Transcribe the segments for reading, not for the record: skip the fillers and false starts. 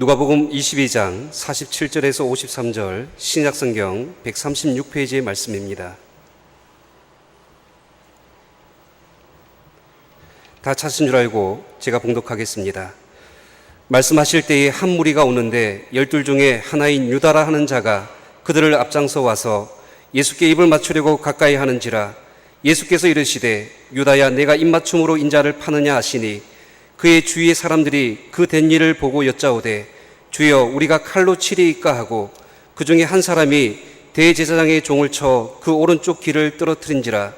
누가복음 22장 47절에서 53절, 신약성경 136페이지의 말씀입니다. 다 찾은 줄 알고 제가 봉독하겠습니다. 말씀하실 때에 한 무리가 오는데 12 중에 하나인 유다라 하는 자가 그들을 앞장서 와서 예수께 입을 맞추려고 가까이 하는지라 예수께서 이르시되 유다야 내가 입맞춤으로 인자를 파느냐 하시니 그의 주위의 사람들이 그 된 일을 보고 여짜오되 주여 우리가 칼로 치리이까 하고 그 중에 한 사람이 대제사장의 종을 쳐 그 오른쪽 귀를 떨어뜨린지라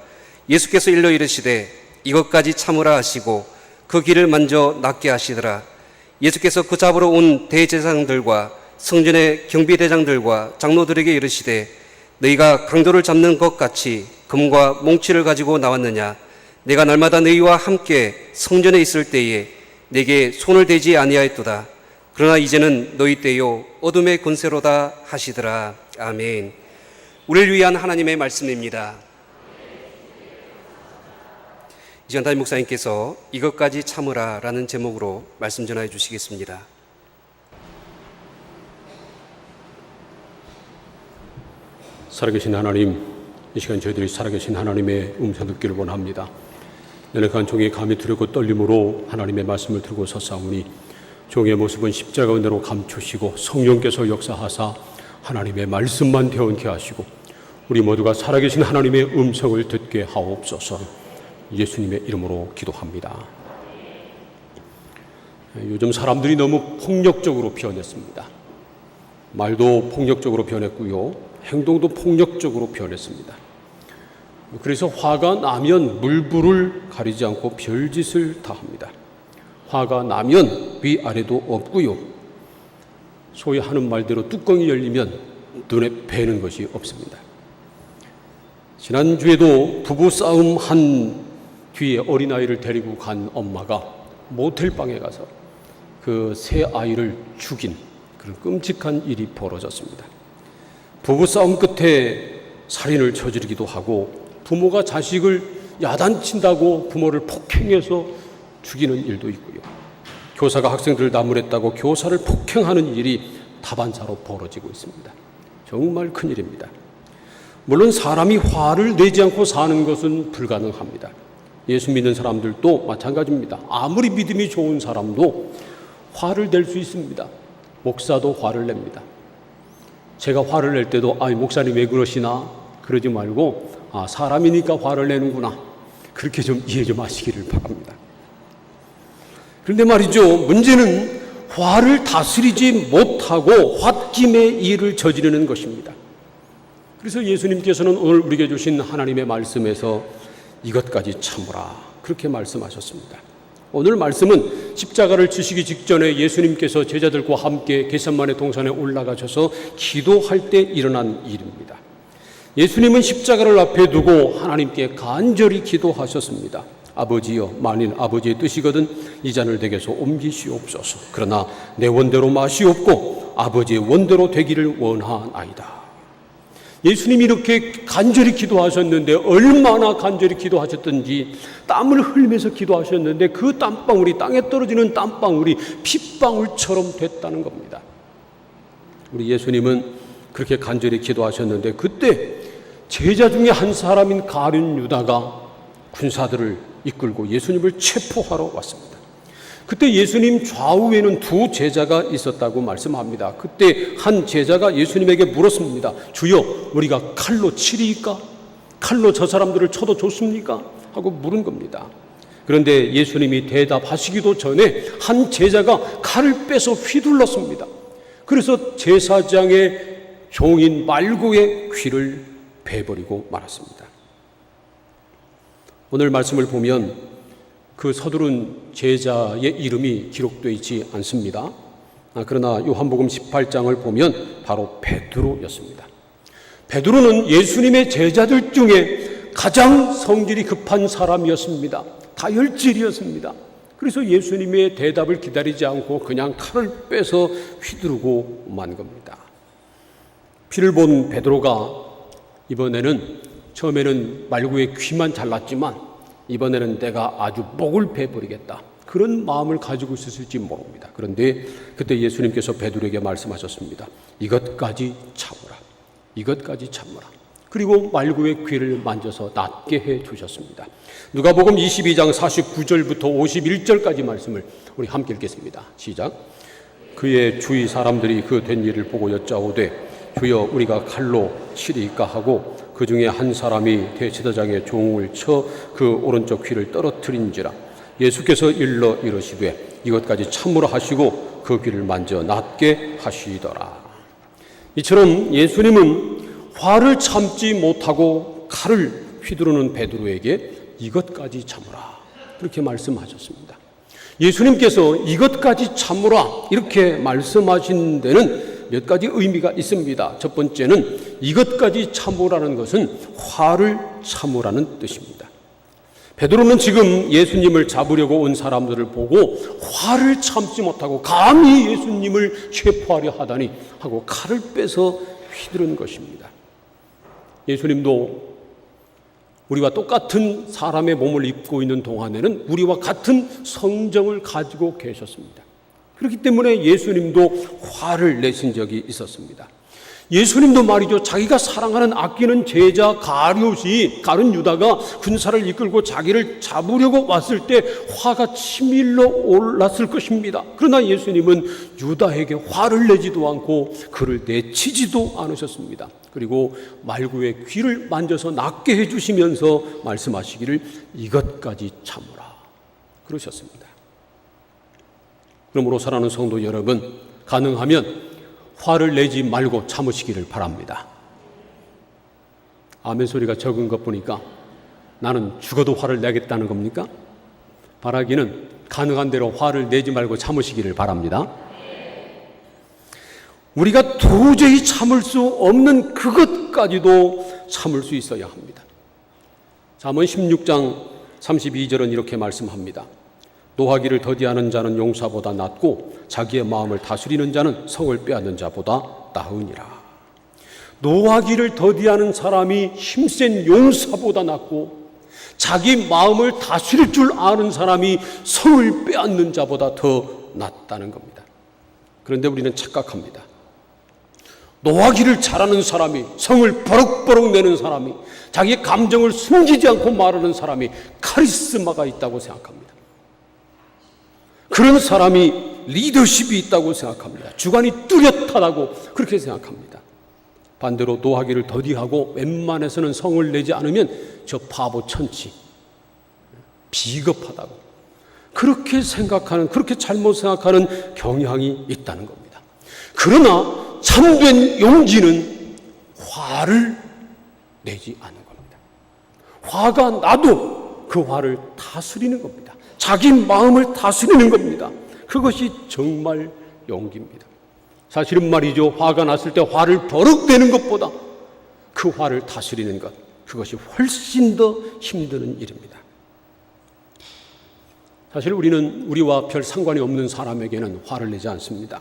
예수께서 일러 이르시되 이것까지 참으라 하시고 그 귀를 만져 낫게 하시더라. 예수께서 그 잡으러 온 대제사장들과 성전의 경비대장들과 장로들에게 이르시되 너희가 강도를 잡는 것 같이 금과 몽치를 가지고 나왔느냐? 내가 날마다 너희와 함께 성전에 있을 때에 내게 손을 대지 아니하였도다. 그러나 이제는 너희 때요 어둠의 권세로다 하시더라. 아멘. 우리를 위한 하나님의 말씀입니다. 이시간 담임 목사님께서 이것까지 참으라 라는 제목으로 말씀 전해 주시겠습니다. 살아계신 하나님, 이 시간 저희들이 살아계신 하나님의 음성 듣기를 원합니다. 연약한 종의 감이 두렵고 떨림으로 하나님의 말씀을 들고 섰사오니 종의 모습은 십자가 은혜로 감추시고 성령께서 역사하사 하나님의 말씀만 되어있게 하시고 우리 모두가 살아계신 하나님의 음성을 듣게 하옵소서. 예수님의 이름으로 기도합니다. 요즘 사람들이 너무 폭력적으로 변했습니다. 말도 폭력적으로 변했고요, 행동도 폭력적으로 변했습니다. 그래서 화가 나면 물불을 가리지 않고 별짓을 다 합니다. 화가 나면 위아래도 없고요, 소위 하는 말대로 뚜껑이 열리면 눈에 뵈는 것이 없습니다. 지난주에도 부부싸움 한 뒤에 어린아이를 데리고 간 엄마가 모텔방에 가서 그 새 아이를 죽인 그런 끔찍한 일이 벌어졌습니다. 부부싸움 끝에 살인을 저지르기도 하고 부모가 자식을 야단친다고 부모를 폭행해서 죽이는 일도 있고요, 교사가 학생들을 나무랬다고 교사를 폭행하는 일이 다반사로 벌어지고 있습니다. 정말 큰일입니다. 물론 사람이 화를 내지 않고 사는 것은 불가능합니다. 예수 믿는 사람들도 마찬가지입니다. 아무리 믿음이 좋은 사람도 화를 낼 수 있습니다. 목사도 화를 냅니다. 제가 화를 낼 때도 목사님 왜 그러시나 그러지 말고 사람이니까 화를 내는구나, 그렇게 좀 이해 좀 하시기를 바랍니다. 그런데 말이죠, 문제는 화를 다스리지 못하고 홧김에 일을 저지르는 것입니다. 그래서 예수님께서는 오늘 우리에게 주신 하나님의 말씀에서 이것까지 참으라 그렇게 말씀하셨습니다. 오늘 말씀은 십자가를 지시기 직전에 예수님께서 제자들과 함께 겟세마네 동산에 올라가셔서 기도할 때 일어난 일입니다. 예수님은 십자가를 앞에 두고 하나님께 간절히 기도하셨습니다. 아버지여, 만일 아버지의 뜻이거든 이 잔을 내게서 옮기시옵소서. 그러나 내 원대로 마시옵고 아버지의 원대로 되기를 원하나이다. 예수님이 이렇게 간절히 기도하셨는데, 얼마나 간절히 기도하셨던지 땀을 흘리면서 기도하셨는데 그 땀방울이, 땅에 떨어지는 땀방울이 핏방울처럼 됐다는 겁니다. 우리 예수님은 그렇게 간절히 기도하셨는데 그때 제자 중에 한 사람인 가룟 유다가 군사들을 이끌고 예수님을 체포하러 왔습니다. 그때 예수님 좌우에는 두 제자가 있었다고 말씀합니다. 그때 한 제자가 예수님에게 물었습니다. 주여, 우리가 칼로 치리이까? 칼로 저 사람들을 쳐도 좋습니까? 하고 물은 겁니다. 그런데 예수님이 대답하시기도 전에 한 제자가 칼을 빼서 휘둘렀습니다. 그래서 제사장의 종인 말고의 귀를 베버리고 말았습니다. 오늘 말씀을 보면 그 서두른 제자의 이름이 기록되어 있지 않습니다. 그러나 요한복음 18장을 보면 바로 베드로였습니다. 베드로는 예수님의 제자들 중에 가장 성질이 급한 사람이었습니다. 다혈질이었습니다. 그래서 예수님의 대답을 기다리지 않고 그냥 칼을 빼서 휘두르고 만 겁니다. 피를 본 베드로가 이번에는, 처음에는 말구의 귀만 잘랐지만 이번에는 내가 아주 목을 베버리겠다, 그런 마음을 가지고 있었을지 모릅니다. 그런데 그때 예수님께서 베드로에게 말씀하셨습니다. 이것까지 참으라. 이것까지 참으라. 그리고 말구의 귀를 만져서 낫게 해 주셨습니다. 누가복음 22장 49절부터 51절까지 말씀을 우리 함께 읽겠습니다. 시작. 그의 주위 사람들이 그 된 일을 보고 여짜오되 주여 우리가 칼로 치리까 하고 그 중에 한 사람이 대제사장의 종을 쳐 그 오른쪽 귀를 떨어뜨린지라. 예수께서 일러 이르시되 이것까지 참으라 하시고 그 귀를 만져 낫게 하시더라. 이처럼 예수님은 화를 참지 못하고 칼을 휘두르는 베드로에게 이것까지 참으라 그렇게 말씀하셨습니다. 예수님께서 이것까지 참으라 이렇게 말씀하신 데는 몇 가지 의미가 있습니다. 첫 번째는 이것까지 참으라는 것은 화를 참으라는 뜻입니다. 베드로는 지금 예수님을 잡으려고 온 사람들을 보고 화를 참지 못하고 감히 예수님을 체포하려 하다니 하고 칼을 빼서 휘두른 것입니다. 예수님도 우리와 똑같은 사람의 몸을 입고 있는 동안에는 우리와 같은 성정을 가지고 계셨습니다. 그렇기 때문에 예수님도 화를 내신 적이 있었습니다. 예수님도 말이죠. 자기가 사랑하는 아끼는 제자 가룟 유다가 군사를 이끌고 자기를 잡으려고 왔을 때 화가 치밀러 올랐을 것입니다. 그러나 예수님은 유다에게 화를 내지도 않고 그를 내치지도 않으셨습니다. 그리고 말구의 귀를 만져서 낫게 해주시면서 말씀하시기를 이것까지 참으라 그러셨습니다. 그러므로 사랑하는 성도 여러분, 가능하면 화를 내지 말고 참으시기를 바랍니다. 아멘 소리가 적은 것 보니까 나는 죽어도 화를 내겠다는 겁니까? 바라기는 가능한 대로 화를 내지 말고 참으시기를 바랍니다. 우리가 도저히 참을 수 없는 그것까지도 참을 수 있어야 합니다. 잠언 16장 32절은 이렇게 말씀합니다. 노하기를 더디하는 자는 용사보다 낫고 자기의 마음을 다스리는 자는 성을 빼앗는 자보다 나으니라. 노하기를 더디하는 사람이 힘센 용사보다 낫고 자기 마음을 다스릴 줄 아는 사람이 성을 빼앗는 자보다 더 낫다는 겁니다. 그런데 우리는 착각합니다. 노하기를 잘하는 사람이, 성을 버럭버럭 내는 사람이, 자기의 감정을 숨기지 않고 말하는 사람이 카리스마가 있다고 생각합니다. 그런 사람이 리더십이 있다고 생각합니다. 주관이 뚜렷하다고 그렇게 생각합니다. 반대로 노하기를 더디하고 웬만해서는 성을 내지 않으면 저 바보 천치, 비겁하다고 그렇게 생각하는, 그렇게 잘못 생각하는 경향이 있다는 겁니다. 그러나 참된 용기는 화를 내지 않는 겁니다. 화가 나도 그 화를 다스리는 겁니다. 자기 마음을 다스리는 겁니다. 그것이 정말 용기입니다. 사실은 말이죠, 화가 났을 때 화를 버럭 내는 것보다 그 화를 다스리는 것, 그것이 훨씬 더 힘든 일입니다. 사실 우리는 우리와 별 상관이 없는 사람에게는 화를 내지 않습니다.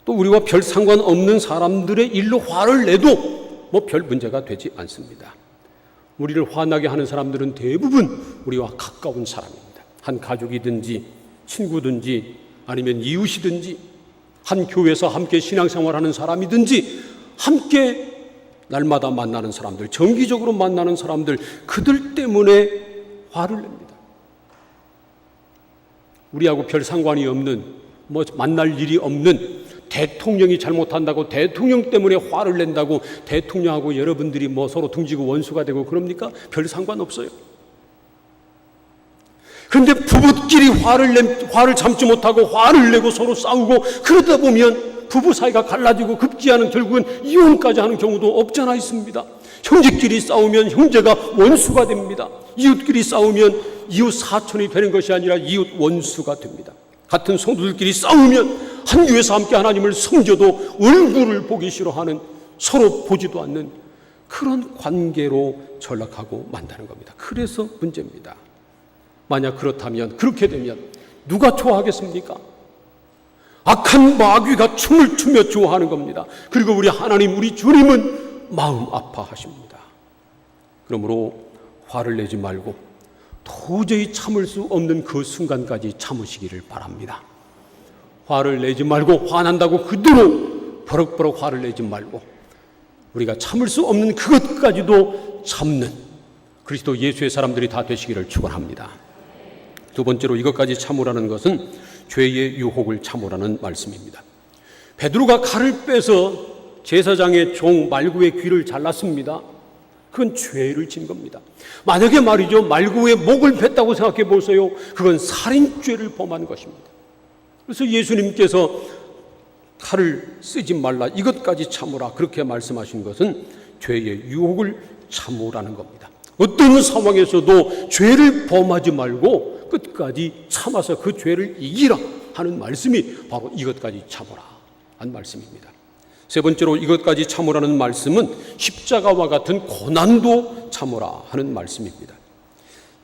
또 우리와 별 상관없는 사람들의 일로 화를 내도 뭐 별 문제가 되지 않습니다. 우리를 화나게 하는 사람들은 대부분 우리와 가까운 사람입니다. 한 가족이든지 친구든지 아니면 이웃이든지 한 교회에서 함께 신앙생활하는 사람이든지 함께 날마다 만나는 사람들, 정기적으로 만나는 사람들, 그들 때문에 화를 냅니다. 우리하고 별 상관이 없는, 뭐 만날 일이 없는 대통령이 잘못한다고 대통령 때문에 화를 낸다고 대통령하고 여러분들이 뭐 서로 등지고 원수가 되고 그럽니까? 별 상관없어요. 그런데 부부끼리 화를 참지 못하고 화를 내고 서로 싸우고 그러다 보면 부부 사이가 갈라지고 급기야는 결국은 이혼까지 하는 경우도 없잖아 있습니다. 형제끼리 싸우면 형제가 원수가 됩니다. 이웃끼리 싸우면 이웃 사촌이 되는 것이 아니라 이웃 원수가 됩니다. 같은 성도들끼리 싸우면 한 교회에서 함께 하나님을 섬겨도 얼굴을 보기 싫어하는, 서로 보지도 않는 그런 관계로 전락하고 만다는 겁니다. 그래서 문제입니다. 만약 그렇다면, 그렇게 되면 누가 좋아하겠습니까? 악한 마귀가 춤을 추며 좋아하는 겁니다. 그리고 우리 하나님, 우리 주님은 마음 아파하십니다. 그러므로 화를 내지 말고 도저히 참을 수 없는 그 순간까지 참으시기를 바랍니다. 화를 내지 말고, 화난다고 그대로 버럭버럭 화를 내지 말고, 우리가 참을 수 없는 그것까지도 참는 그리스도 예수의 사람들이 다 되시기를 축원합니다. 두 번째로 이것까지 참으라는 것은 죄의 유혹을 참으라는 말씀입니다. 베드로가 칼을 빼서 제사장의 종 말구의 귀를 잘랐습니다. 그건 죄를 진 겁니다. 만약에 말이죠, 말구의 목을 뺐다고 생각해 보세요. 그건 살인죄를 범한 것입니다. 그래서 예수님께서 칼을 쓰지 말라, 이것까지 참으라, 그렇게 말씀하신 것은 죄의 유혹을 참으라는 겁니다. 어떤 상황에서도 죄를 범하지 말고 끝까지 참아서 그 죄를 이기라 하는 말씀이 바로 이것까지 참으라 하는 말씀입니다. 세 번째로 이것까지 참으라는 말씀은 십자가와 같은 고난도 참으라 하는 말씀입니다.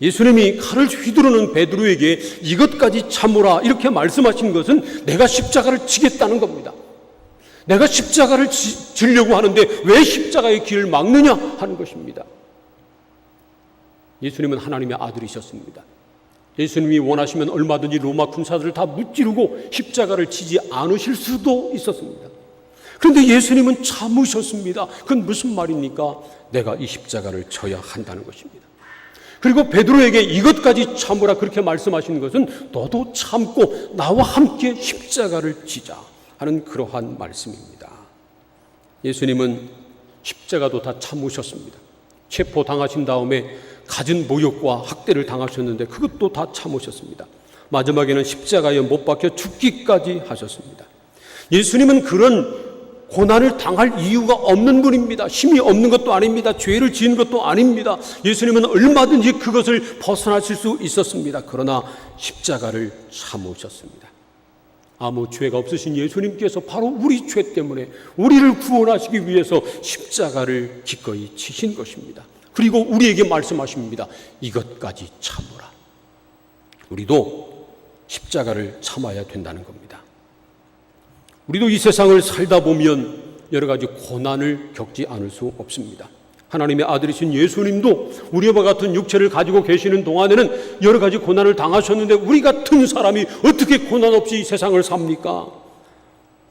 예수님이 칼을 휘두르는 베드로에게 이것까지 참으라 이렇게 말씀하신 것은 내가 십자가를 지겠다는 겁니다. 내가 십자가를 지려고 하는데 왜 십자가의 길을 막느냐 하는 것입니다. 예수님은 하나님의 아들이셨습니다. 예수님이 원하시면 얼마든지 로마 군사들을 다 무찌르고 십자가를 지지 않으실 수도 있었습니다. 그런데 예수님은 참으셨습니다. 그건 무슨 말입니까? 내가 이 십자가를 져야 한다는 것입니다. 그리고 베드로에게 이것까지 참으라 그렇게 말씀하시는 것은 너도 참고 나와 함께 십자가를 지자 하는 그러한 말씀입니다. 예수님은 십자가도 다 참으셨습니다. 체포당하신 다음에 갖은 모욕과 학대를 당하셨는데 그것도 다 참으셨습니다. 마지막에는 십자가에 못 박혀 죽기까지 하셨습니다. 예수님은 그런 고난을 당할 이유가 없는 분입니다. 힘이 없는 것도 아닙니다. 죄를 지은 것도 아닙니다. 예수님은 얼마든지 그것을 벗어나실 수 있었습니다. 그러나 십자가를 참으셨습니다. 아무 죄가 없으신 예수님께서 바로 우리 죄 때문에 우리를 구원하시기 위해서 십자가를 기꺼이 지신 것입니다. 그리고 우리에게 말씀하십니다. 이것까지 참으라. 우리도 십자가를 참아야 된다는 겁니다. 우리도 이 세상을 살다 보면 여러 가지 고난을 겪지 않을 수 없습니다. 하나님의 아들이신 예수님도 우리와 같은 육체를 가지고 계시는 동안에는 여러 가지 고난을 당하셨는데 우리 같은 사람이 어떻게 고난 없이 이 세상을 삽니까?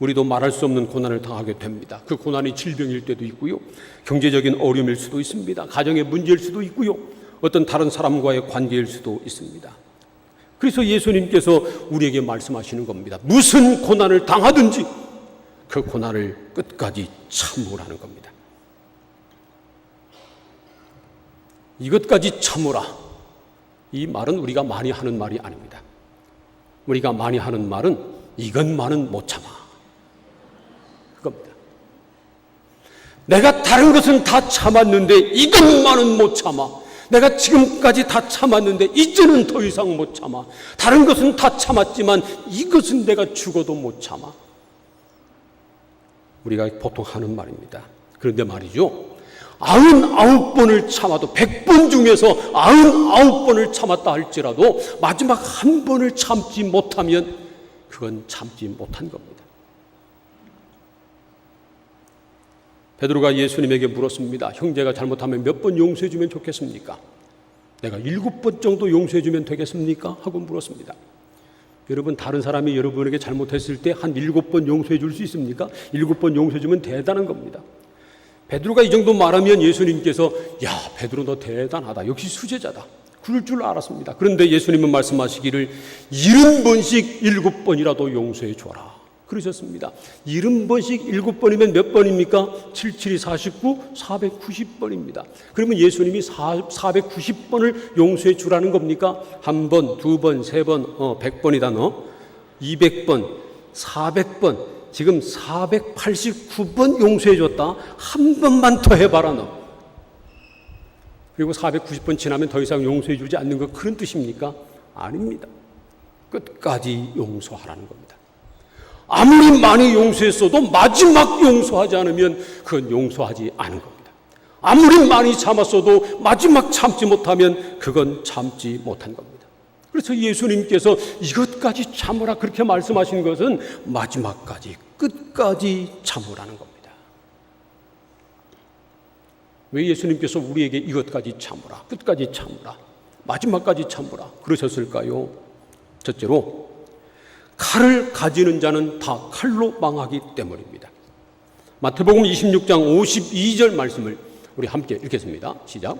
우리도 말할 수 없는 고난을 당하게 됩니다. 그 고난이 질병일 때도 있고요, 경제적인 어려움일 수도 있습니다. 가정의 문제일 수도 있고요, 어떤 다른 사람과의 관계일 수도 있습니다. 그래서 예수님께서 우리에게 말씀하시는 겁니다. 무슨 고난을 당하든지 그 고난을 끝까지 참으라는 겁니다. 이것까지 참으라. 이 말은 우리가 많이 하는 말이 아닙니다. 우리가 많이 하는 말은 이것만은 못 참아, 그겁니다. 내가 다른 것은 다 참았는데 이것만은 못 참아. 내가 지금까지 다 참았는데 이제는 더 이상 못 참아. 다른 것은 다 참았지만 이것은 내가 죽어도 못 참아. 우리가 보통 하는 말입니다. 그런데 말이죠, 99번을 참아도 100번 중에서 99번을 참았다 할지라도 마지막 한 번을 참지 못하면 그건 참지 못한 겁니다. 베드로가 예수님에게 물었습니다. 형제가 잘못하면 몇 번 용서해 주면 좋겠습니까? 내가 7번 정도 용서해 주면 되겠습니까? 하고 물었습니다. 여러분, 다른 사람이 여러분에게 잘못했을 때 한 7번 용서해 줄 수 있습니까? 7번 용서해 주면 대단한 겁니다. 베드로가 이 정도 말하면 예수님께서 야, 베드로 너 대단하다. 역시 수제자다. 그럴 줄 알았습니다. 그런데 예수님은 말씀하시기를 70번씩 7번이라도 용서해 줘라 그러셨습니다. 70번씩 7번이면 몇 번입니까? 7, 7이 49, 490번입니다. 그러면 예수님이 490번을 용서해 주라는 겁니까? 한 번, 두 번, 세 번, 100번이다 너. 200번, 400번, 지금 489번 용서해 줬다. 한 번만 더 해봐라 너. 그리고 490번 지나면 더 이상 용서해 주지 않는 것, 그런 뜻입니까? 아닙니다. 끝까지 용서하라는 겁니다. 아무리 많이 용서했어도 마지막 용서하지 않으면 그건 용서하지 않은 겁니다. 아무리 많이 참았어도 마지막 참지 못하면 그건 참지 못한 겁니다. 그래서 예수님께서 이것까지 참으라 그렇게 말씀하신 것은 마지막까지 끝까지 참으라는 겁니다. 왜 예수님께서 우리에게 이것까지 참으라, 끝까지 참으라 마지막까지 참으라 그러셨을까요? 첫째로 칼을 가지는 자는 다 칼로 망하기 때문입니다. 마태복음 26장 52절 말씀을 우리 함께 읽겠습니다. 시작.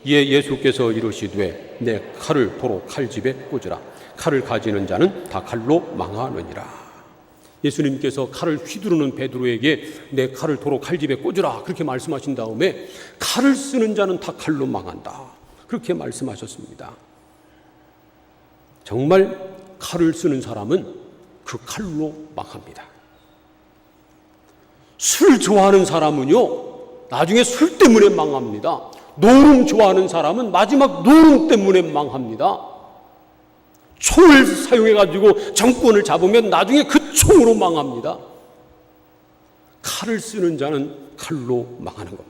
이에 예수께서 이르시되 내 칼을 도로 칼집에 꽂으라. 칼을 가지는 자는 다 칼로 망하느니라. 예수님께서 칼을 휘두르는 베드로에게 내 칼을 도로 칼집에 꽂으라 그렇게 말씀하신 다음에 칼을 쓰는 자는 다 칼로 망한다 그렇게 말씀하셨습니다. 정말 칼을 쓰는 사람은 그 칼로 망합니다. 술 좋아하는 사람은요 나중에 술 때문에 망합니다. 노름 좋아하는 사람은 마지막 노름 때문에 망합니다. 총을 사용해가지고 정권을 잡으면 나중에 그 총으로 망합니다. 칼을 쓰는 자는 칼로 망하는 겁니다.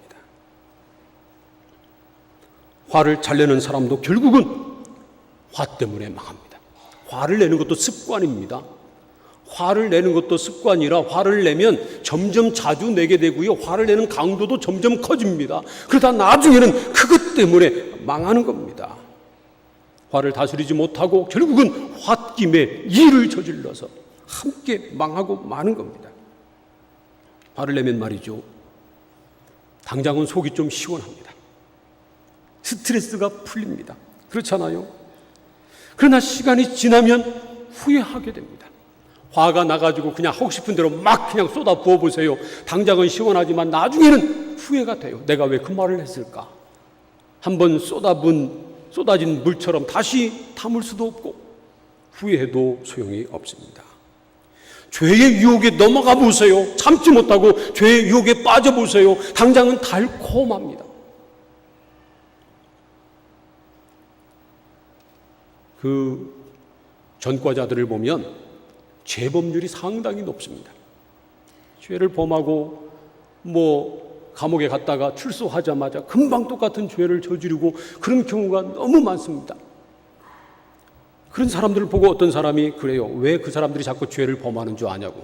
화를 잘 내는 사람도 결국은 화 때문에 망합니다. 화를 내는 것도 습관입니다. 화를 내는 것도 습관이라 화를 내면 점점 자주 내게 되고요. 화를 내는 강도도 점점 커집니다. 그러다 나중에는 그것 때문에 망하는 겁니다. 화를 다스리지 못하고 결국은 홧김에 일을 저질러서 함께 망하고 마는 겁니다. 화를 내면 말이죠. 당장은 속이 좀 시원합니다. 스트레스가 풀립니다. 그렇잖아요. 그러나 시간이 지나면 후회하게 됩니다. 화가 나가지고 그냥 하고 싶은 대로 막 그냥 쏟아 부어보세요. 당장은 시원하지만 나중에는 후회가 돼요. 내가 왜 그 말을 했을까? 한번 쏟아진 물처럼 다시 담을 수도 없고 후회해도 소용이 없습니다. 죄의 유혹에 넘어가 보세요. 참지 못하고 죄의 유혹에 빠져보세요. 당장은 달콤합니다. 그 전과자들을 보면 재범률이 상당히 높습니다. 죄를 범하고 감옥에 갔다가 출소하자마자 금방 똑같은 죄를 저지르고 그런 경우가 너무 많습니다. 그런 사람들을 보고 어떤 사람이 그래요. 왜 그 사람들이 자꾸 죄를 범하는 줄 아냐고.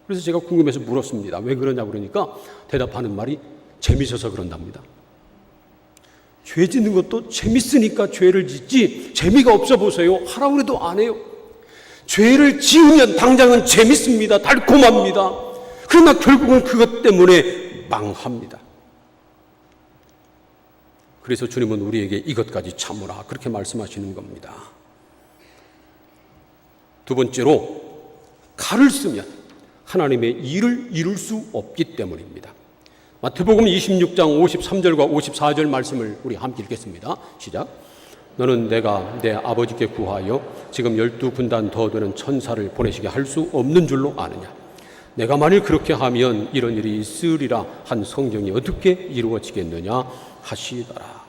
그래서 제가 궁금해서 물었습니다. 왜 그러냐고 그러니까 대답하는 말이 재미있어서 그런답니다. 죄 짓는 것도 재밌으니까 죄를 짓지 재미가 없어 보세요. 하라고 해도 안 해요. 죄를 지으면 당장은 재밌습니다. 달콤합니다. 그러나 결국은 그것 때문에 망합니다. 그래서 주님은 우리에게 이것까지 참으라 그렇게 말씀하시는 겁니다. 두 번째로 칼을 쓰면 하나님의 일을 이룰 수 없기 때문입니다. 마태복음 26장 53절과 54절 말씀을 우리 함께 읽겠습니다. 시작. 너는 내가 내 아버지께 구하여 지금 12군단 더 되는 천사를 보내시게 할 수 없는 줄로 아느냐. 내가 만일 그렇게 하면 이런 일이 있으리라 한 성경이 어떻게 이루어지겠느냐 하시더라.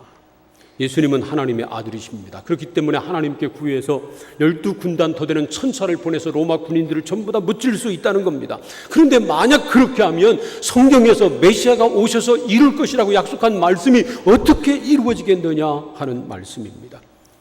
예수님은 하나님의 아들이십니다. 그렇기 때문에 하나님께 구해서 12군단 더 되는 천사를 보내서 로마 군인들을 전부 다 무찔 수 있다는 겁니다. 그런데 만약 그렇게 하면 성경에서 메시아가 오셔서 이룰 것이라고 약속한 말씀이 어떻게 이루어지겠느냐 하는 말씀입니다.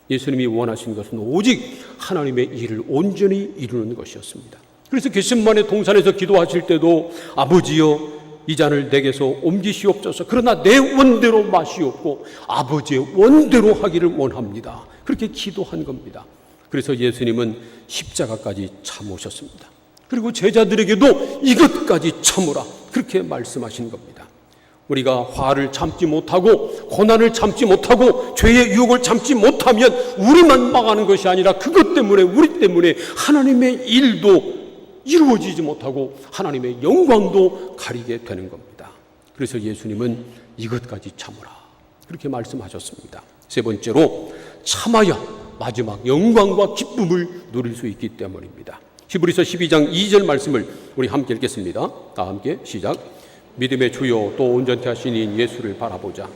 예수님이 원하신 것은 오직 하나님의 일을 온전히 이루는 것이었습니다. 그래서 겟세마네 동산에서 기도하실 때도 아버지여 이 잔을 내게서 옮기시옵소서. 그러나 내 원대로 마시옵고 아버지의 원대로 하기를 원합니다. 그렇게 기도한 겁니다. 그래서 예수님은 십자가까지 참으셨습니다. 그리고 제자들에게도 이것까지 참으라 그렇게 말씀하신 겁니다. 우리가 화를 참지 못하고 고난을 참지 못하고 죄의 유혹을 참지 못하면 우리만 망하는 것이 아니라 그것 때문에 우리 때문에 하나님의 일도 이루어지지 못하고 하나님의 영광도 가리게 되는 겁니다. 그래서 예수님은 이것까지 참으라 그렇게 말씀하셨습니다. 세 번째로 참아야 마지막 영광과 기쁨을 누릴 수 있기 때문입니다. 히브리서 12장 2절 말씀을 우리 함께 읽겠습니다. 다 함께 시작. 믿음의 주요 또 온전케 하신 이인 예수를 바라보자.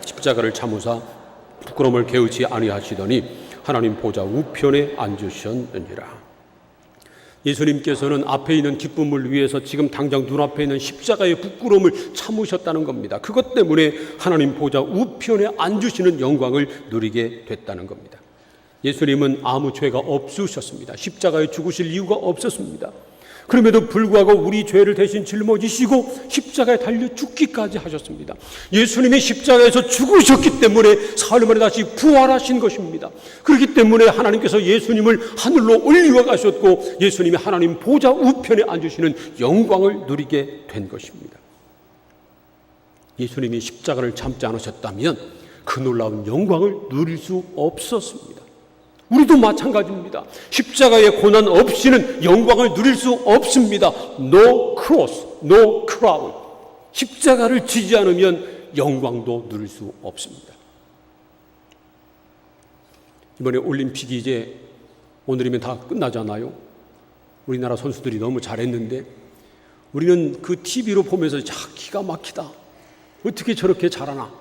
십자가를 참으사 부끄러움을 게으치 아니하시더니 하나님 보좌 우편에 앉으셨느니라. 예수님께서는 앞에 있는 기쁨을 위해서 지금 당장 눈앞에 있는 십자가의 부끄러움을 참으셨다는 겁니다. 그것 때문에 하나님 보좌 우편에 앉으시는 영광을 누리게 됐다는 겁니다. 예수님은 아무 죄가 없으셨습니다. 십자가에 죽으실 이유가 없었습니다. 그럼에도 불구하고 우리 죄를 대신 짊어지시고 십자가에 달려 죽기까지 하셨습니다. 예수님이 십자가에서 죽으셨기 때문에 사흘 만에 다시 부활하신 것입니다. 그렇기 때문에 하나님께서 예수님을 하늘로 올리워 가셨고 예수님이 하나님 보좌 우편에 앉으시는 영광을 누리게 된 것입니다. 예수님이 십자가를 참지 않으셨다면 그 놀라운 영광을 누릴 수 없었습니다. 우리도 마찬가지입니다. 십자가의 고난 없이는 영광을 누릴 수 없습니다. No cross, no crown. 십자가를 지지 않으면 영광도 누릴 수 없습니다. 이번에 올림픽이 이제 오늘이면 다 끝나잖아요. 우리나라 선수들이 너무 잘했는데 우리는 그 TV로 보면서 기가 막히다. 어떻게 저렇게 잘하나.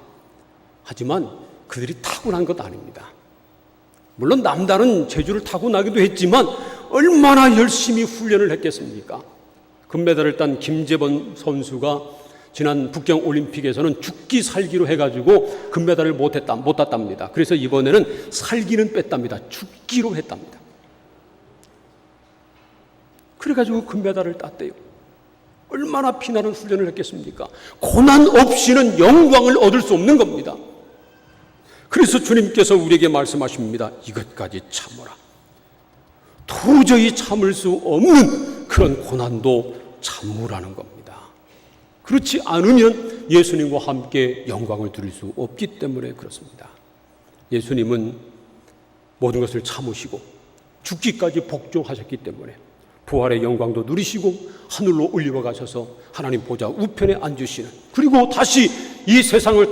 하지만 그들이 타고난 것 아닙니다. 물론 남다른 재주를 타고나기도 했지만 얼마나 열심히 훈련을 했겠습니까? 금메달을 딴 김재범 선수가 지난 북경 올림픽에서는 죽기 살기로 해가지고 금메달을 못 땄답니다. 그래서 이번에는 살기는 뺐답니다. 죽기로 했답니다. 그래가지고 금메달을 땄대요. 얼마나 피나는 훈련을 했겠습니까? 고난 없이는 영광을 얻을 수 없는 겁니다. 그래서 주님께서 우리에게 말씀하십니다. 이것까지 참으라. 도저히 참을 수 없는 그런 고난도 참으라는 겁니다. 그렇지 않으면 예수님과 함께 영광을 누릴 수 없기 때문에 그렇습니다. 예수님은 모든 것을 참으시고 죽기까지 복종하셨기 때문에 부활의 영광도 누리시고 하늘로 올리워 가셔서 하나님 보좌 우편에 앉으시는, 그리고 다시 이 세상을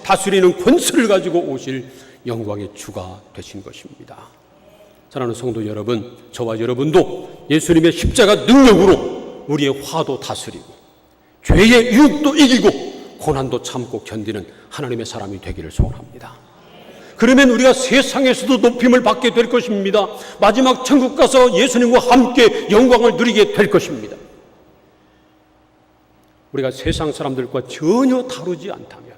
다스리는 권세를 가지고 오실 영광의 주가 되신 것입니다. 사랑하는 성도 여러분, 저와 여러분도 예수님의 십자가 능력으로 우리의 화도 다스리고 죄의 유혹도 이기고 고난도 참고 견디는 하나님의 사람이 되기를 소원합니다. 그러면 우리가 세상에서도 높임을 받게 될 것입니다. 마지막 천국 가서 예수님과 함께 영광을 누리게 될 것입니다. 우리가 세상 사람들과 전혀 다르지 않다면,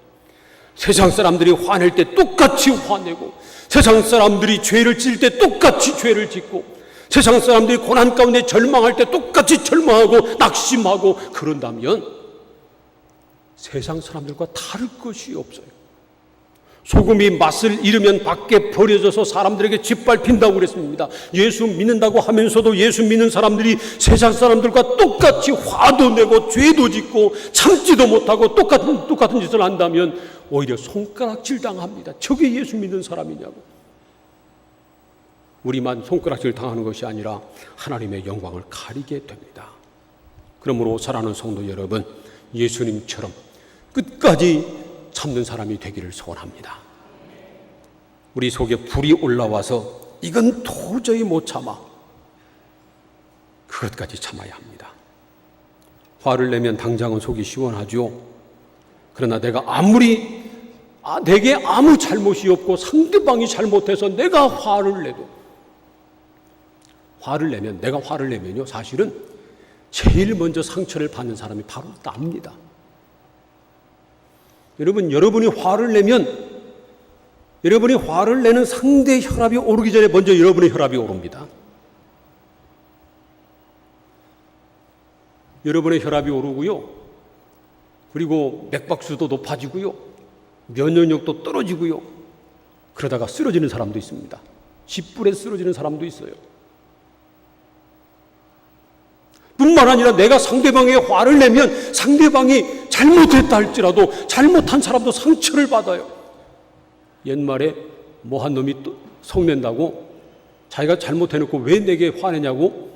세상 사람들이 화낼 때 똑같이 화내고, 세상 사람들이 죄를 지을 때 똑같이 죄를 짓고, 세상 사람들이 고난 가운데 절망할 때 똑같이 절망하고 낙심하고 그런다면 세상 사람들과 다를 것이 없어요. 소금이 맛을 잃으면 밖에 버려져서 사람들에게 짓밟힌다고 그랬습니다. 예수 믿는다고 하면서도 예수 믿는 사람들이 세상 사람들과 똑같이 화도 내고 죄도 짓고 참지도 못하고 똑같은 짓을 한다면 오히려 손가락질 당합니다. 저게 예수 믿는 사람이냐고. 우리만 손가락질 당하는 것이 아니라 하나님의 영광을 가리게 됩니다. 그러므로 사랑하는 성도 여러분, 예수님처럼 끝까지 참는 사람이 되기를 소원합니다. 우리 속에 불이 올라와서 이건 도저히 못 참아, 그것까지 참아야 합니다. 화를 내면 당장은 속이 시원하죠. 그러나 내가 내게 아무 잘못이 없고 상대방이 잘못해서 내가 내가 화를 내면요, 사실은 제일 먼저 상처를 받는 사람이 바로 납니다. 여러분이 화를 내는 상대의 혈압이 오르기 전에 먼저 여러분의 혈압이 오릅니다. 여러분의 혈압이 오르고요, 그리고 맥박수도 높아지고요, 면역력도 떨어지고요, 그러다가 쓰러지는 사람도 있습니다. 짓불에 쓰러지는 사람도 있어요. 뿐만 아니라 내가 상대방에게 화를 내면 상대방이 잘못했다 할지라도 잘못한 사람도 상처를 받아요. 옛말에 뭐 한 놈이 또 성낸다고 자기가 잘못해놓고 왜 내게 화내냐고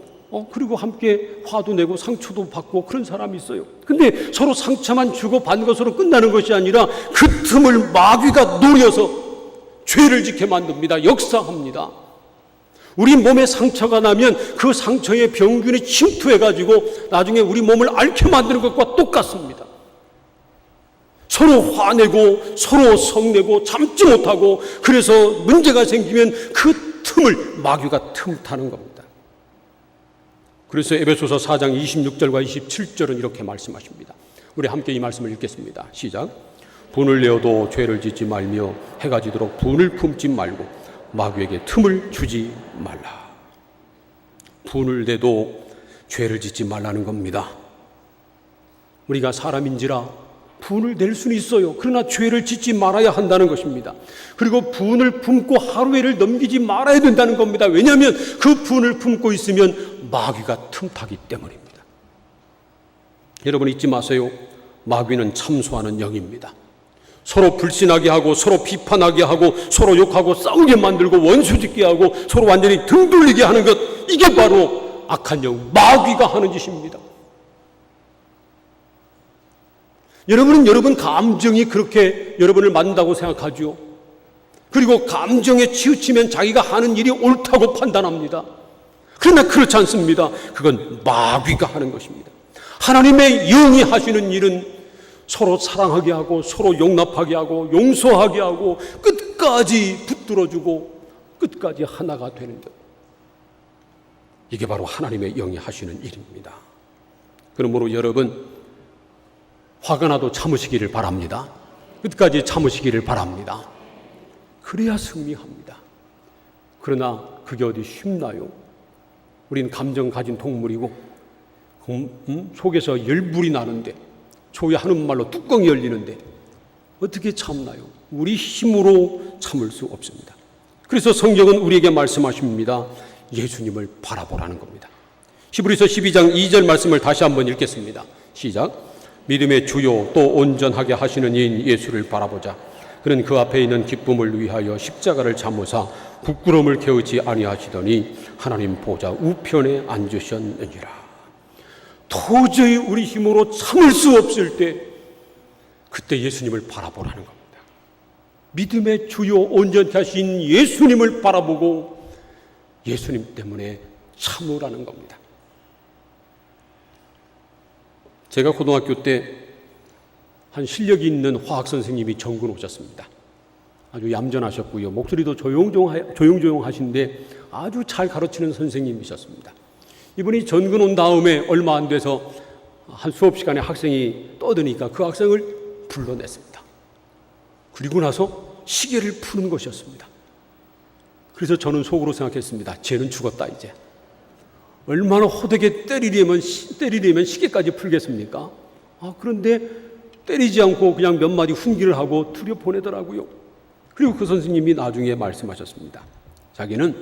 그리고 함께 화도 내고 상처도 받고 그런 사람이 있어요. 근데 서로 상처만 주고받는 것으로 끝나는 것이 아니라 그 틈을 마귀가 노려서 죄를 짓게 만듭니다. 역사합니다. 우리 몸에 상처가 나면 그 상처에 병균이 침투해가지고 나중에 우리 몸을 앓게 만드는 것과 똑같습니다. 서로 화내고 서로 성내고 참지 못하고, 그래서 문제가 생기면 그 틈을 마귀가 틈타는 겁니다. 그래서 에베소서 4장 26절과 27절은 이렇게 말씀하십니다. 우리 함께 이 말씀을 읽겠습니다. 시작. 분을 내어도 죄를 짓지 말며 해가 지도록 분을 품지 말고 마귀에게 틈을 주지 말라. 분을 내도 죄를 짓지 말라는 겁니다. 우리가 사람인지라 분을 낼 수는 있어요. 그러나 죄를 짓지 말아야 한다는 것입니다. 그리고 분을 품고 하루에를 넘기지 말아야 된다는 겁니다. 왜냐하면 그 분을 품고 있으면 마귀가 틈타기 때문입니다. 여러분 잊지 마세요. 마귀는 참소하는 영입니다. 서로 불신하게 하고 서로 비판하게 하고 서로 욕하고 싸우게 만들고 원수짓게 하고 서로 완전히 등 돌리게 하는 것, 이게 바로 악한 영 마귀가 하는 짓입니다. 여러분은 여러분 감정이 그렇게 여러분을 만든다고 생각하죠. 그리고 감정에 치우치면 자기가 하는 일이 옳다고 판단합니다. 그러나 그렇지 않습니다. 그건 마귀가 하는 것입니다. 하나님의 영이 하시는 일은 서로 사랑하게 하고 서로 용납하게 하고 용서하게 하고 끝까지 붙들어주고 끝까지 하나가 되는 것. 이게 바로 하나님의 영이 하시는 일입니다. 그러므로 여러분 화가 나도 참으시기를 바랍니다. 끝까지 참으시기를 바랍니다. 그래야 승리합니다. 그러나 그게 어디 쉽나요? 우린 감정 가진 동물이고 속에서 열불이 나는데 소위 하는 말로 뚜껑이 열리는데 어떻게 참나요? 우리 힘으로 참을 수 없습니다. 그래서 성경은 우리에게 말씀하십니다. 예수님을 바라보라는 겁니다. 히브리서 12장 2절 말씀을 다시 한번 읽겠습니다. 시작. 믿음의 주요 또 온전하게 하시는 이인 예수를 바라보자. 그는 그 앞에 있는 기쁨을 위하여 십자가를 참으사 부끄러움을 게으지 아니하시더니 하나님 보좌 우편에 앉으셨느니라. 도저히 우리 힘으로 참을 수 없을 때 그때 예수님을 바라보라는 겁니다. 믿음의 주요 온전케 하신 예수님을 바라보고 예수님 때문에 참으라는 겁니다. 제가 고등학교 때 한 실력이 있는 화학 선생님이 전군 오셨습니다. 아주 얌전하셨고요. 목소리도 조용조용하신데 아주 잘 가르치는 선생님이셨습니다. 이분이 전군 온 다음에 얼마 안 돼서 한 수업 시간에 학생이 떠드니까 그 학생을 불러냈습니다. 그리고 나서 시계를 푸는 것이었습니다. 그래서 저는 속으로 생각했습니다. 쟤는 죽었다 이제. 얼마나 호되게 때리려면 시계까지 풀겠습니까? 그런데 때리지 않고 그냥 몇 마디 훈기를 하고 들여 보내더라고요. 그리고 그 선생님이 나중에 말씀하셨습니다. 자기는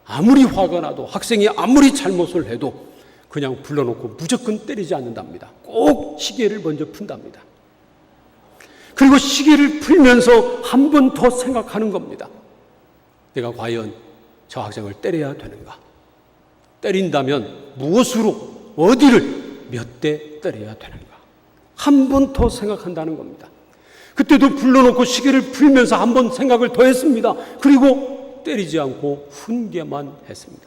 아무리 화가 나도 학생이 아무리 잘못을 해도 그냥 불러놓고 무조건 때리지 않는답니다. 꼭 시계를 먼저 푼답니다. 그리고 시계를 풀면서 한 번 더 생각하는 겁니다. 내가 과연 저 학생을 때려야 되는가? 때린다면 무엇으로, 어디를, 몇 대 때려야 되는가? 한 번 더 생각한다는 겁니다. 그때도 불러놓고 시계를 풀면서 한 번 생각을 더 했습니다. 그리고 때리지 않고 훈계만 했습니다.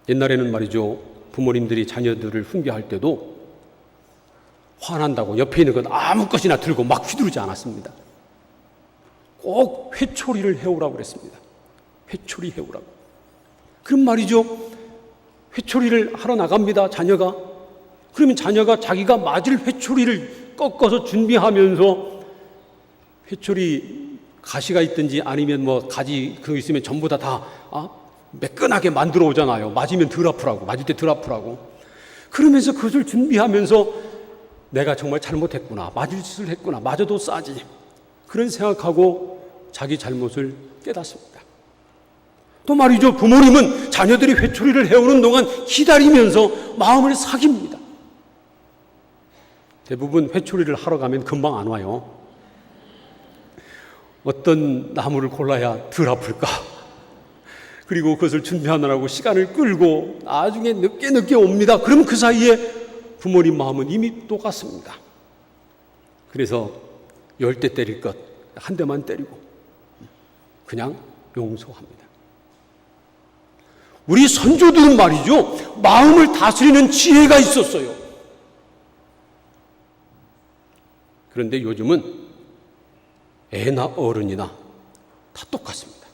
옛날에는 말이죠, 부모님들이 자녀들을 훈계할 때도 화난다고 옆에 있는 건 아무 것이나 들고 막 휘두르지 않았습니다. 꼭 회초리를 해오라고 그랬습니다. 회초리 해오라고. 그럼 말이죠, 회초리를 하러 나갑니다, 자녀가. 그러면 자녀가 자기가 맞을 회초리를 꺾어서 준비하면서 회초리 가시가 있든지 아니면 뭐 가지 그 있으면 전부 다 매끈하게 만들어 오잖아요. 맞으면 덜 아프라고, 맞을 때 덜 아프라고. 그러면서 그것을 준비하면서 내가 정말 잘못했구나, 맞을 짓을 했구나, 맞아도 싸지, 그런 생각하고 자기 잘못을 깨닫습니다. 또 말이죠, 부모님은 자녀들이 회초리를 해오는 동안 기다리면서 마음을 사깁니다. 대부분 회초리를 하러 가면 금방 안 와요. 어떤 나무를 골라야 덜 아플까? 그리고 그것을 준비하느라고 시간을 끌고 나중에 늦게 옵니다. 그럼 그 사이에 부모님 마음은 이미 똑같습니다. 그래서 10대 때릴 것 한 대만 때리고 그냥 용서합니다. 우리 선조들은 말이죠, 마음을 다스리는 지혜가 있었어요. 그런데 요즘은 애나 어른이나 다 똑같습니다.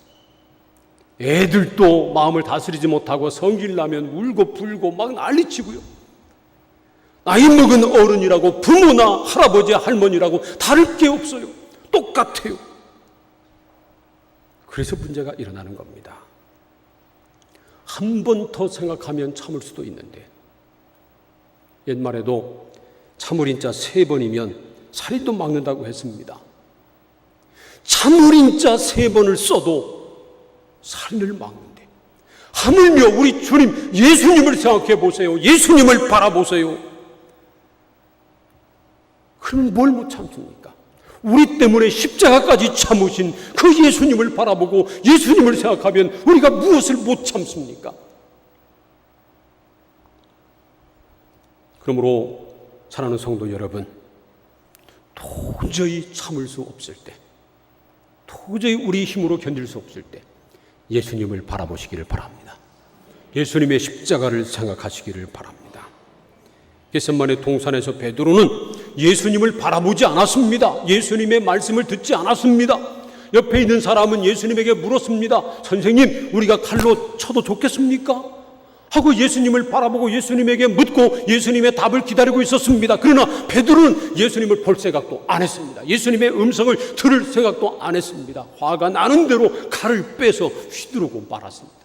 애들도 마음을 다스리지 못하고 성질 나면 울고 불고 막 난리치고요. 나이 먹은 어른이라고 부모나 할아버지 할머니라고 다를 게 없어요. 똑같아요. 그래서 문제가 일어나는 겁니다. 한 번 더 생각하면 참을 수도 있는데, 옛말에도 참을인자 3번이면 살인도 막는다고 했습니다. 참을인자 3번을 써도 살인을 막는데, 하물며 우리 주님 예수님을 생각해 보세요. 예수님을 바라보세요. 그러면 뭘 못 참습니까? 우리 때문에 십자가까지 참으신 그 예수님을 바라보고 예수님을 생각하면 우리가 무엇을 못 참습니까? 그러므로 사랑하는 성도 여러분, 도저히 참을 수 없을 때, 도저히 우리 힘으로 견딜 수 없을 때 예수님을 바라보시기를 바랍니다. 예수님의 십자가를 생각하시기를 바랍니다. 겟세마네 동산에서 베드로는 예수님을 바라보지 않았습니다. 예수님의 말씀을 듣지 않았습니다. 옆에 있는 사람은 예수님에게 물었습니다. 선생님, 우리가 칼로 쳐도 좋겠습니까? 하고 예수님을 바라보고 예수님에게 묻고 예수님의 답을 기다리고 있었습니다. 그러나 베드로는 예수님을 볼 생각도 안 했습니다. 예수님의 음성을 들을 생각도 안 했습니다. 화가 나는 대로 칼을 빼서 휘두르고 말았습니다.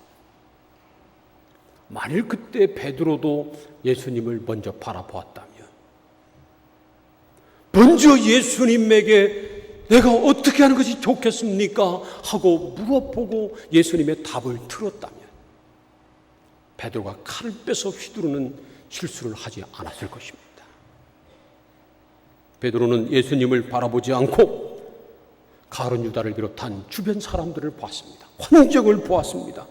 만일 그때 베드로도 예수님을 먼저 바라보았다면, 먼저 예수님에게 내가 어떻게 하는 것이 좋겠습니까? 하고 물어보고 예수님의 답을 들었다면, 베드로가 칼을 빼서 휘두르는 실수를 하지 않았을 것입니다. 베드로는 예수님을 바라보지 않고 가룟 유다를 비롯한 주변 사람들을 보았습니다. 환경을 보았습니다.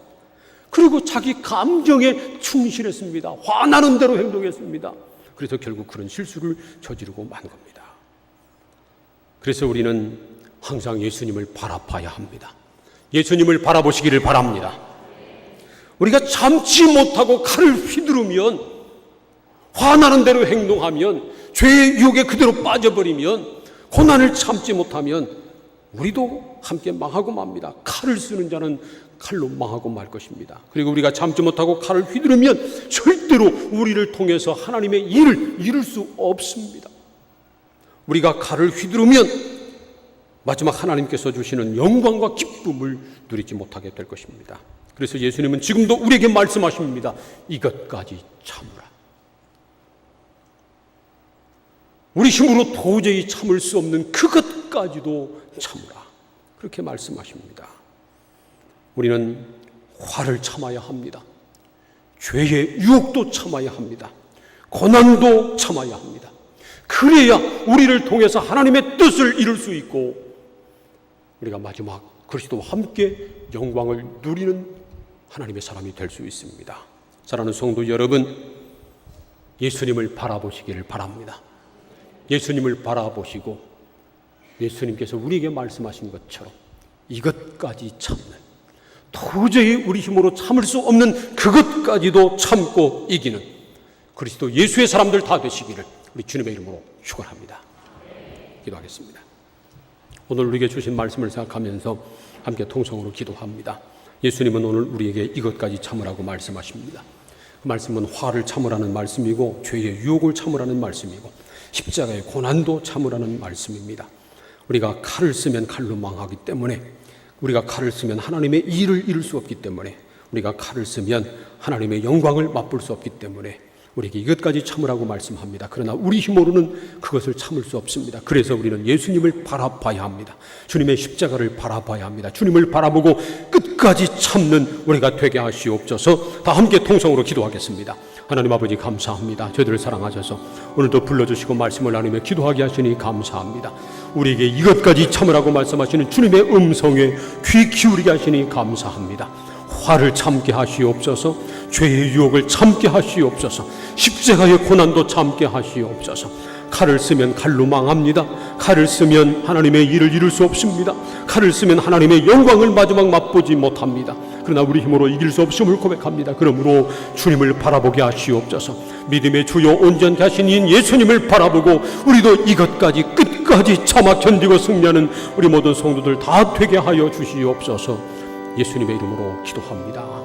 그리고 자기 감정에 충실했습니다. 화나는 대로 행동했습니다. 그래서 결국 그런 실수를 저지르고 만 겁니다. 그래서 우리는 항상 예수님을 바라봐야 합니다. 예수님을 바라보시기를 바랍니다. 우리가 참지 못하고 칼을 휘두르면, 화나는 대로 행동하면, 죄의 유혹에 그대로 빠져버리면, 고난을 참지 못하면 우리도 함께 망하고 맙니다. 칼을 쓰는 자는 칼로 망하고 말 것입니다. 그리고 우리가 참지 못하고 칼을 휘두르면 절대로 우리를 통해서 하나님의 일을 이룰 수 없습니다. 우리가 칼을 휘두르면 마지막 하나님께서 주시는 영광과 기쁨을 누리지 못하게 될 것입니다. 그래서 예수님은 지금도 우리에게 말씀하십니다. 이것까지 참으라. 우리 힘으로 도저히 참을 수 없는 그것까지도 참으라. 그렇게 말씀하십니다. 우리는 화를 참아야 합니다. 죄의 유혹도 참아야 합니다. 고난도 참아야 합니다. 그래야 우리를 통해서 하나님의 뜻을 이룰 수 있고, 우리가 마지막 그리스도와 함께 영광을 누리는 하나님의 사람이 될 수 있습니다. 사랑하는 성도 여러분, 예수님을 바라보시기를 바랍니다. 예수님을 바라보시고 예수님께서 우리에게 말씀하신 것처럼 이것까지 참는, 도저히 우리 힘으로 참을 수 없는 그것까지도 참고 이기는 그리스도 예수의 사람들 다 되시기를 우리 주님의 이름으로 축원합니다. 기도하겠습니다. 오늘 우리에게 주신 말씀을 생각하면서 함께 통성으로 기도합니다. 예수님은 오늘 우리에게 이것까지 참으라고 말씀하십니다. 그 말씀은 화를 참으라는 말씀이고, 죄의 유혹을 참으라는 말씀이고, 십자가의 고난도 참으라는 말씀입니다. 우리가 칼을 쓰면 칼로 망하기 때문에, 우리가 칼을 쓰면 하나님의 일을 이룰 수 없기 때문에, 우리가 칼을 쓰면 하나님의 영광을 맛볼 수 없기 때문에 우리에게 이것까지 참으라고 말씀합니다. 그러나 우리 힘으로는 그것을 참을 수 없습니다. 그래서 우리는 예수님을 바라봐야 합니다. 주님의 십자가를 바라봐야 합니다. 주님을 바라보고 끝까지 참는 우리가 되게 하시옵소서. 다 함께 통성으로 기도하겠습니다. 하나님 아버지 감사합니다. 저희들을 사랑하셔서 오늘도 불러주시고 말씀을 나누며 기도하게 하시니 감사합니다. 우리에게 이것까지 참으라고 말씀하시는 주님의 음성에 귀 기울이게 하시니 감사합니다. 화를 참게 하시옵소서. 죄의 유혹을 참게 하시옵소서. 십자가의 고난도 참게 하시옵소서. 칼을 쓰면 칼로 망합니다. 칼을 쓰면 하나님의 일을 이룰 수 없습니다. 칼을 쓰면 하나님의 영광을 마지막 맛보지 못합니다. 그러나 우리 힘으로 이길 수 없음을 고백합니다. 그러므로 주님을 바라보게 하시옵소서. 믿음의 주요 온전케 하신 이 예수님을 바라보고 우리도 이것까지 끝까지 참아 견디고 승리하는 우리 모든 성도들 다 되게 하여 주시옵소서. 예수님의 이름으로 기도합니다.